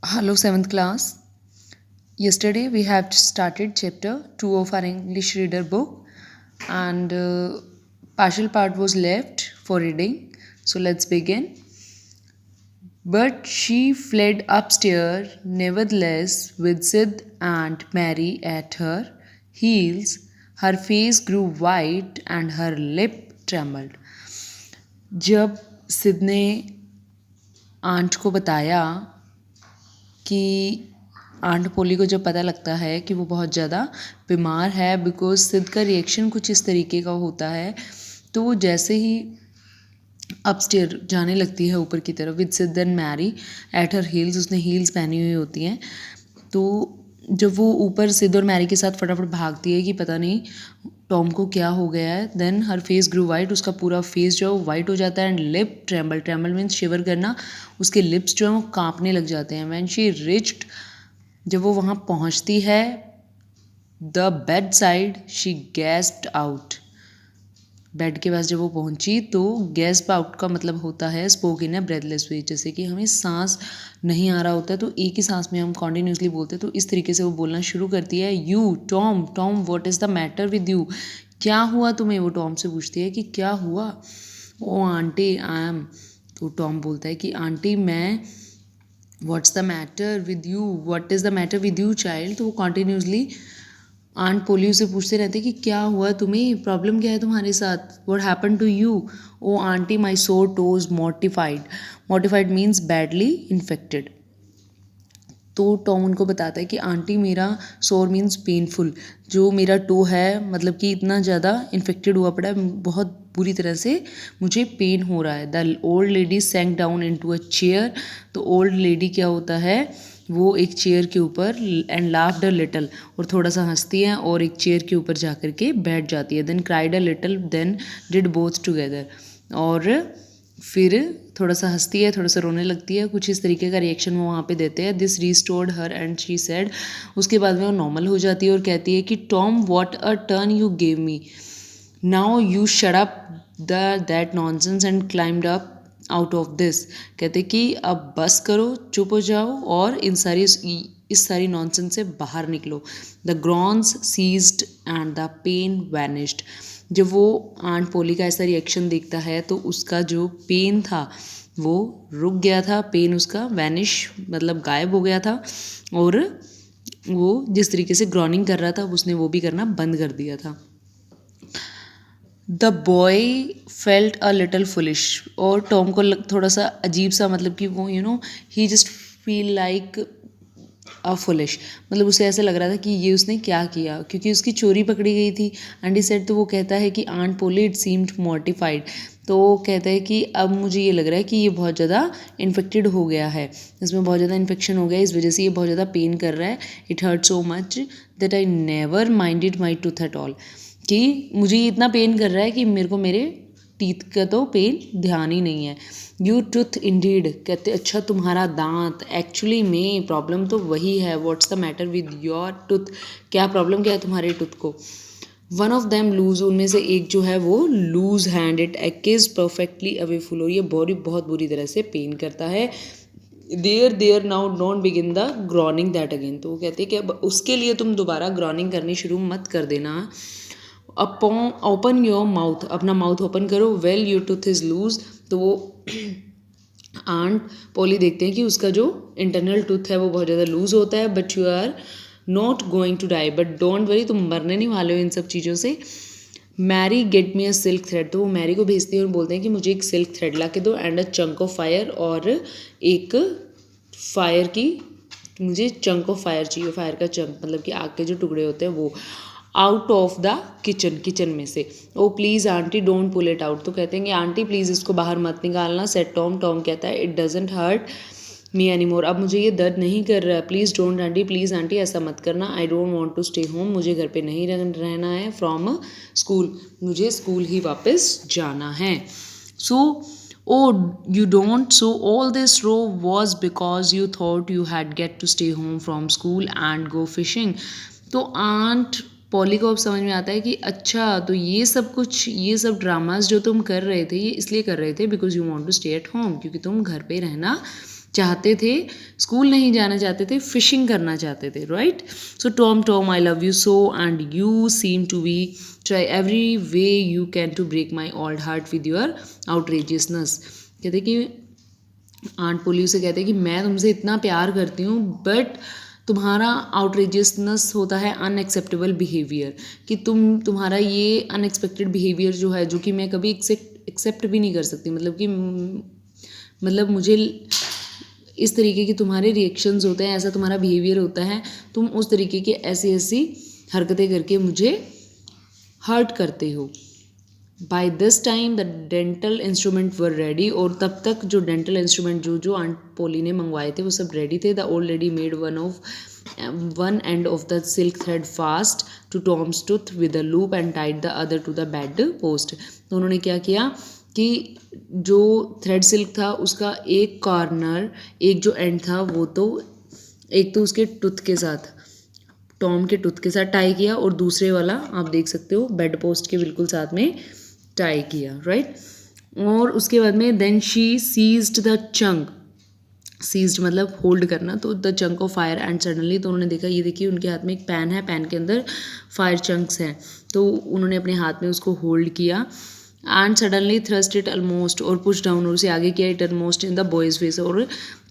Hello, 7th class. Yesterday we have started chapter 2 of our English reader book, and partial part was left for reading. So let's begin. But she fled upstairs, nevertheless, with Sid and Mary at her heels. Her face grew white and her lip trembled. जब सिद ने aunt को बताया कि aunt पोली को जब पता लगता है कि वो बहुत ज़्यादा बीमार है, बिकॉज सिद का रिएक्शन कुछ इस तरीके का होता है, तो वो जैसे ही अपस्टेयर जाने लगती है ऊपर की तरफ with Sid and Mary at her heels, उसने हील्स पहनी हुई होती हैं, तो जब वो ऊपर सिद और मैरी के साथ फटाफट भागती है कि पता नहीं टॉम को क्या हो गया है, देन हर फेस ग्रू वाइट, उसका पूरा फेस जो है वो वाइट हो जाता है, and lip tremble, tremble means shiver करना, उसके लिप्स जो हैं वो कांपने लग जाते हैं. व्हेन शी रिच्ड, जब वो वहाँ पहुँचती है, the bedside she gasped out, bed के पास जब वो पहुंची तो गैस्प आउट का मतलब होता है स्पोक इन अ ब्रेथलेस वे, जैसे कि हमें सांस नहीं आ रहा होता है तो एक ही सांस में हम कॉन्टिन्यूसली बोलते हैं, तो इस तरीके से वो बोलना शुरू करती है. You Tom, Tom what is the matter with you, क्या हुआ तुम्हें, वो टॉम से पूछती है कि क्या हुआ. ओ आंटी आई एम, तो टॉम बोलता है कि आंटी मैं, what's the matter with you, what is the matter with you child, तो वो कॉन्टिन्यूसली आंट पोली उसे पूछते रहते कि क्या हुआ तुम्हें, प्रॉब्लम क्या है तुम्हारे साथ, what happen to you. Oh aunty my sore toes mortified, mortified means badly infected. तो टॉम उनको बताता है कि आंटी मेरा सोर मीन्स पेनफुल, जो मेरा टो है मतलब कि इतना ज़्यादा इन्फेक्टेड हुआ पड़ा है, बहुत बुरी तरह से मुझे पेन हो रहा है. The old lady sank down into a chair, तो ओल्ड लेडी क्या होता है, वो एक चेयर के ऊपर एंड लाफ्ड अ लिटल, और थोड़ा सा हंसती है और एक चेयर के ऊपर जा कर के बैठ जाती है. Then cried a little, then did both together, और फिर थोड़ा सा हंसती है, थोड़ा सा रोने लगती है, कुछ इस तरीके का रिएक्शन वो वहाँ पे देते हैं. This restored her and she said, उसके बाद में वो नॉर्मल हो जाती है और कहती है कि Tom what a turn you gave me, now you shut up that nonsense and climbed up out of this. कहते कि अब बस करो, चुप हो जाओ और इस सारी नॉनसेंस से बाहर निकलो. The groans ceased and the pain vanished. जब वो आंट पोली का ऐसा रिएक्शन देखता है तो उसका जो पेन था वो रुक गया था, पेन उसका वैनिश मतलब गायब हो गया था, और वो जिस तरीके से ग्रॉनिंग कर रहा था उसने वो भी करना बंद कर दिया था. The boy felt a little foolish, और टॉम को थोड़ा सा अजीब सा, मतलब कि वो ही just feel like a foolish, मतलब उसे ऐसा लग रहा था कि ये उसने क्या किया, क्योंकि उसकी चोरी पकड़ी गई थी. एंड ही सेड, तो वो कहता है कि आंट पोली इट सीम्ड मॉर्टिफाइड, तो वो कहता है कि अब मुझे ये लग रहा है कि ये बहुत ज़्यादा इन्फेक्टेड हो गया है, इसमें बहुत ज़्यादा इन्फेक्शन हो गया है, इस वजह से ये बहुत ज़्यादा पेन कर रहा है. It hurt so much that I never minded my tooth at all, कि मुझे ये इतना पेन कर रहा है कि मेरे को मेरे टीथ का तो पेन ध्यान ही नहीं है. यू टूथ इंडीड, कहते अच्छा तुम्हारा दांत, एक्चुअली में प्रॉब्लम तो वही है. What's the matter with your tooth, क्या प्रॉब्लम क्या है तुम्हारे टूथ को. वन ऑफ देम लूज, उनमें से एक जो है वो loose hand, it ex perfectly away full, और ये बॉडी बहुत बुरी तरह से पेन करता है. There now don't begin the groaning that again, तो वो कहते हैं कि अब उसके लिए तुम दोबारा ग्रॉनिंग करनी शुरू मत कर देना. अपॉन ओपन योर माउथ, अपना माउथ ओपन करो. Well your tooth is loose, तो वो आंट पोली देखते हैं कि उसका जो इंटरनल टूथ है वो बहुत ज़्यादा लूज होता है. But you are not going to die, but don't worry, तुम मरने नहीं वाले हो इन सब चीज़ों से. Mary get me a silk thread, तो वो मैरी को भेजती है और बोलते हैं कि मुझे एक सिल्क थ्रेड ला के दो, and a chunk of fire, और एक फायर की, मुझे चंक ऑफ फायर चाहिए, फायर का चंक मतलब कि आग के जो टुकड़े होते हैं वो, out of the kitchen, kitchen में से. Oh please auntie don't pull it out, तो कहते हैं कि आंटी प्लीज़ इसको बाहर मत निकालना. सेट टॉम, टॉम कहता है it doesn't hurt me any more, अब मुझे ये दर्द नहीं कर रहा है. Please don't auntie, please auntie ऐसा मत करना. I don't want to stay home, मुझे घर पे नहीं रहना है. फ्रॉम स्कूल, मुझे स्कूल ही वापस जाना है. So oh you don't, so all this row was because you thought you had get to stay home from school and go fishing. तो आंट पॉली को अब समझ में आता है कि अच्छा, तो ये सब कुछ, ये सब ड्रामास जो तुम कर रहे थे ये इसलिए कर रहे थे because you want to stay at home, क्योंकि तुम घर पे रहना चाहते थे, स्कूल नहीं जाना चाहते थे, फिशिंग करना चाहते थे, right. So Tom I love you so and you seem to be try every way you can to break my old heart with your outrageousness. कहते कि आंट पोली उसे कहते कि मैं तुमसे इतना प्यार करती हूँ बट तुम्हारा आउटरेजियसनेस होता है अनएक्सेप्टेबल बिहेवियर, कि तुम्हारा ये अनएक्सपेक्टेड बिहेवियर जो है, जो कि मैं कभी एक्सेप्ट भी नहीं कर सकती. मतलब कि मतलब मुझे इस तरीके के तुम्हारे रिएक्शंस होते हैं, ऐसा तुम्हारा बिहेवियर होता है, तुम उस तरीके की ऐसी ऐसी हरकतें करके मुझे हर्ट करते हो. By this time the dental instrument were ready. और तब तक जो डेंटल इंस्ट्रूमेंट जो आंट पोली ने मंगवाए थे वो सब रेडी थे. The old lady made one end of the silk thread fast to Tom's tooth with a loop and tied the other to the bed post. तो उन्होंने क्या किया कि जो थ्रेड सिल्क था उसका एक कॉर्नर, एक जो एंड था वो तो एक तो उसके टूथ के साथ, टॉम के टूथ के साथ टाई किया, और दूसरे वाला आप देख सकते हो बेड पोस्ट के बिल्कुल साथ में टाई किया, राइट. और उसके बाद में then she seized the chunk. Seized मतलब होल्ड करना, तो the chunk of fire and suddenly, तो उन्होंने देखा, ये देखिए उनके हाथ में एक पैन है, पैन के अंदर फायर चंक्स हैं, तो उन्होंने अपने हाथ में उसको होल्ड किया. And suddenly thrust it almost, और पुश डाउन, और उसे आगे किया, it almost in the boys face, और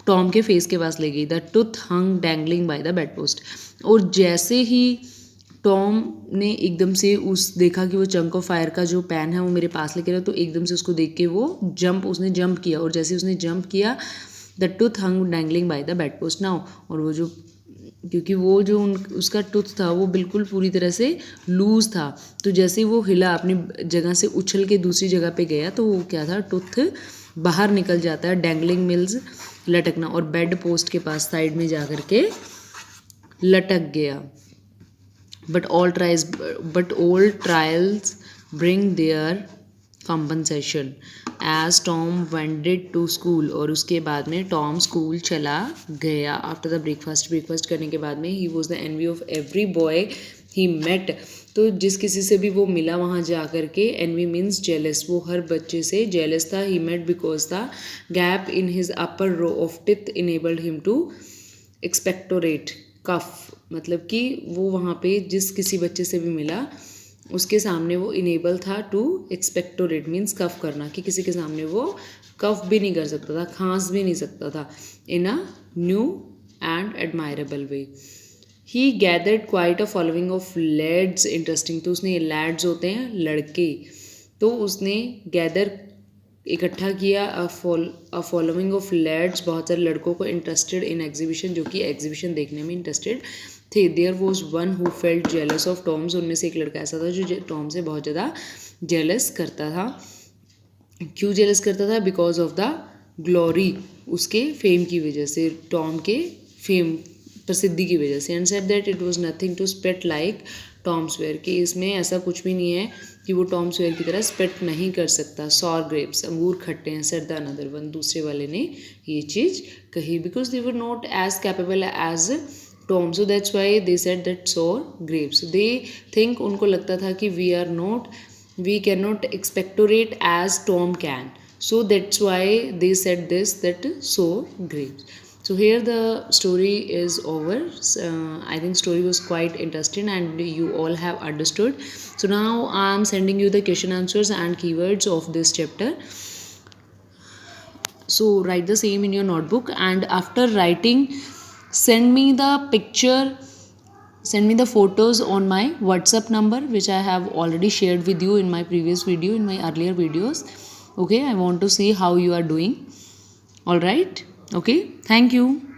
टॉम के फेस के पास ले गई. The tooth hung dangling by the bed post. और जैसे ही टॉम ने एकदम से उस देखा कि वो चंक ऑफ फायर का जो पैन है वो मेरे पास लेके रहा, तो एकदम से उसको देख के वो उसने जंप किया, और जैसे उसने जंप किया the tooth hung dangling by the bed post now. और वो जो, क्योंकि वो जो उसका टूथ था वो बिल्कुल पूरी तरह से लूज था, तो जैसे वो हिला, अपनी जगह से उछल के दूसरी जगह पे गया, तो वो क्या था, टूथ बाहर निकल जाता है. डैंगलिंग मिल्स लटकना, और बेड पोस्ट के पास साइड में जा कर के लटक गया. But all trials bring their compensation as Tom wended to school. और उसके बाद में टॉम स्कूल चला गया. आफ्टर द ब्रेकफास्ट करने के बाद में ही was the envy of every boy he met. तो जिस किसी से भी वो मिला वहाँ जा कर के, एनवी मीन्स जेलस, वो हर बच्चे से जेलस था. He met because the gap in his upper row of teeth enabled him to expectorate कफ. मतलब कि वो वहाँ पे जिस किसी बच्चे से भी मिला उसके सामने वो इनेबल था टू एक्सपेक्टोरेट मीन्स कफ करना, कि किसी के सामने वो कफ भी नहीं कर सकता था, खांस भी नहीं सकता था, in a new and admirable way. He gathered quite a following of lads. Interesting, तो उसने, लैड्स होते हैं लड़के, तो उसने गैदर इकट्ठा किया अ फॉलोइंग ऑफ लैड्स, बहुत सारे लड़कों को इंटरेस्टेड इन एग्जीबिशन, जो कि एग्जीबिशन देखने में इंटरेस्टेड थे. There was one who felt jealous of Tom's. उनमें से एक लड़का ऐसा था जो टॉम से बहुत ज़्यादा जेलस करता था. क्यों जेलस करता था? बिकॉज ऑफ द ग्लोरी, उसके फेम की वजह से, टॉम के फेम, प्रसिद्धि की वजह से. And said that it was nothing to spit like Tom swear, कि इसमें ऐसा कुछ भी नहीं है कि वो टॉम स्वेयर की तरह स्पेट नहीं कर सकता. सॉर ग्रेप्स, अंगूर खट्टे हैं. सेड द अनदर वन, दूसरे वाले ने ये चीज़ कही. Because they were not as capable as Tom, so that's why they said that sour grapes. They think, उनको लगता था कि we cannot expectorate as Tom can, so that's why they said this, that sour grapes. So here the story is over. I think story was quite interesting and you all have understood. So now I am sending you the question answers and keywords of this chapter. So write the same in your notebook, and after writing send me the picture, send me the photos on my WhatsApp number, which I have already shared with you in my previous video, in my earlier videos. Okay, I want to see how you are doing. All right, okay, thank you.